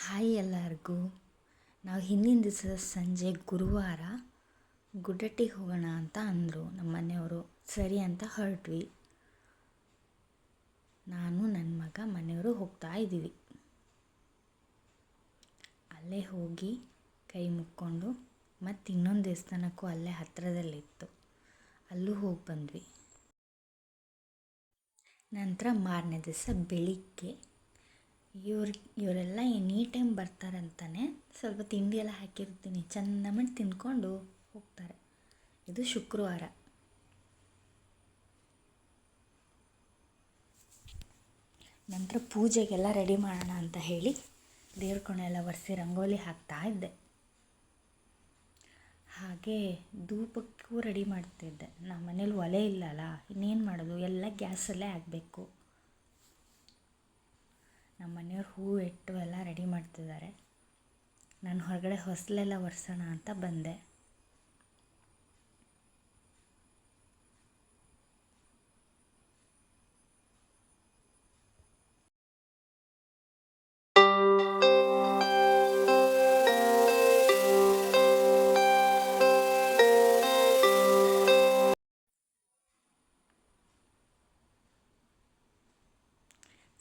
Hi ಎಲ್ಲರಿಗೂ. ನಾವು ಹಿಂದಿನ ದಿವಸ ಸಂಜೆ ಗುರುವಾರ ಗುಡ್ಡಟ್ಟಿಗೆ ಹೋಗೋಣ ಅಂತ ಅಂದರು ನಮ್ಮ ಮನೆಯವರು. ಸರಿ ಅಂತ ಹೊರಟ್ವಿ. ನಾನು ನನ್ನ ಮಗ ಮನೆಯವರು ಹೋಗ್ತಾ ಇದ್ದೀವಿ. ಅಲ್ಲೇ ಹೋಗಿ ಕೈ ಮುಕ್ಕೊಂಡು ಮತ್ತು ಇನ್ನೊಂದು ದೇವಸ್ಥಾನಕ್ಕೂ ಅಲ್ಲೇ ಹತ್ತಿರದಲ್ಲಿತ್ತು, ಅಲ್ಲೂ ಹೋಗಿ ಬಂದ್ವಿ. ನಂತರ ಮಾರನೇ ದಿವಸ ಬೆಳಿಗ್ಗೆ ಇವರೆಲ್ಲ ಎನಿ ಟೈಮ್ ಬರ್ತಾರಂತಾನೆ ಸ್ವಲ್ಪ ತಿಂಡಿ ಎಲ್ಲ ಹಾಕಿರ್ತೀನಿ, ಚೆಂದ ಮಾಡಿ ತಿಂದ್ಕೊಂಡು ಹೋಗ್ತಾರೆ. ಇದು ಶುಕ್ರವಾರ. ನಂತರ ಪೂಜೆಗೆಲ್ಲ ರೆಡಿ ಮಾಡೋಣ ಅಂತ ಹೇಳಿ ದೇವ್ರ ಕೋಣೆ ಎಲ್ಲ ಒರೆಸಿ ರಂಗೋಲಿ ಹಾಕ್ತಾ ಇದ್ದೆ. ಹಾಗೆ ಧೂಪಕ್ಕೂ ರೆಡಿ ಮಾಡ್ತಿದ್ದೆ. ನಮ್ಮ ಮನೇಲಿ ಒಲೆ ಇಲ್ಲಲ್ಲ, ಇನ್ನೇನು ಮಾಡೋದು, ಎಲ್ಲ ಗ್ಯಾಸಲ್ಲೇ ಆಗಬೇಕು. ನಮ್ಮ ಮನೆಯವ್ರು ಹೂವು ಇಟ್ಟು ಎಲ್ಲ ರೆಡಿ ಮಾಡ್ತಿದ್ದಾರೆ. ನಾನು ಹೊರಗಡೆ ಹೊಸಲೆಲ್ಲ ಒರೆಸೋಣ ಅಂತ ಬಂದೆ.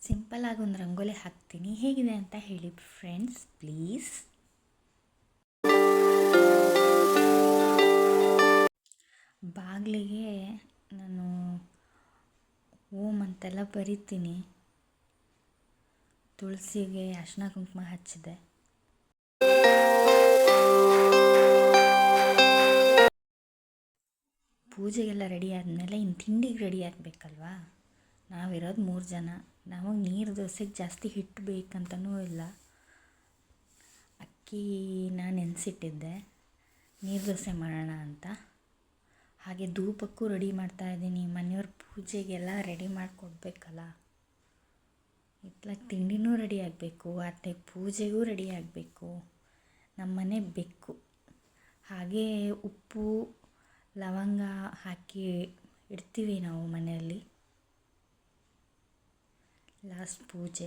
ಸಿಂಪಲ್ಲಾಗಿ ಒಂದು ರಂಗೋಲಿ ಹಾಕ್ತೀನಿ, ಹೇಗಿದೆ ಅಂತ ಹೇಳಿ ಫ್ರೆಂಡ್ಸ್ ಪ್ಲೀಸ್. ಬಾಗಿಲಿಗೆ ನಾನು ಓಂ ಅಂತೆಲ್ಲ ಬರಿತೀನಿ. ತುಳಸಿಗೆ ಅರ್ಶಿನ ಕುಂಕುಮ ಹಚ್ಚಿದೆ. ಪೂಜೆಗೆಲ್ಲ ರೆಡಿ ಆದಮೇಲೆ ಇನ್ನು ತಿಂಡಿಗೆ ರೆಡಿ ಆಗಬೇಕಲ್ವಾ. ನಾವಿರೋದು 3 ಜನ. ನಮಗೆ ನೀರು ದೋಸೆಗೆ ಜಾಸ್ತಿ ಹಿಟ್ಟು ಬೇಕಂತನೂ ಇಲ್ಲ. ಅಕ್ಕಿನ ನೆನೆಸಿಟ್ಟಿದ್ದೆ ನೀರು ದೋಸೆ ಮಾಡೋಣ ಅಂತ. ಹಾಗೆ ಧೂಪಕ್ಕೂ ರೆಡಿ ಮಾಡ್ತಾಯಿದ್ದೀನಿ. ಮನೆಯವ್ರ ಪೂಜೆಗೆಲ್ಲ ರೆಡಿ ಮಾಡಿಕೊಡ್ಬೇಕಲ್ಲ. ಇತ್ಲಾಗ ತಿಂಡಿನೂ ರೆಡಿ ಆಗಬೇಕು, ಅತ್ತೆ ಪೂಜೆಗೂ ರೆಡಿ ಆಗಬೇಕು. ನಮ್ಮನೆ ಬೆಕ್ಕು. ಹಾಗೆ ಉಪ್ಪು ಲವಂಗ ಹಾಕಿ ಇಡ್ತೀವಿ ನಾವು ಮನೆಯಲ್ಲಿ. ಲಾಸ್ಟ್ ಪೂಜೆ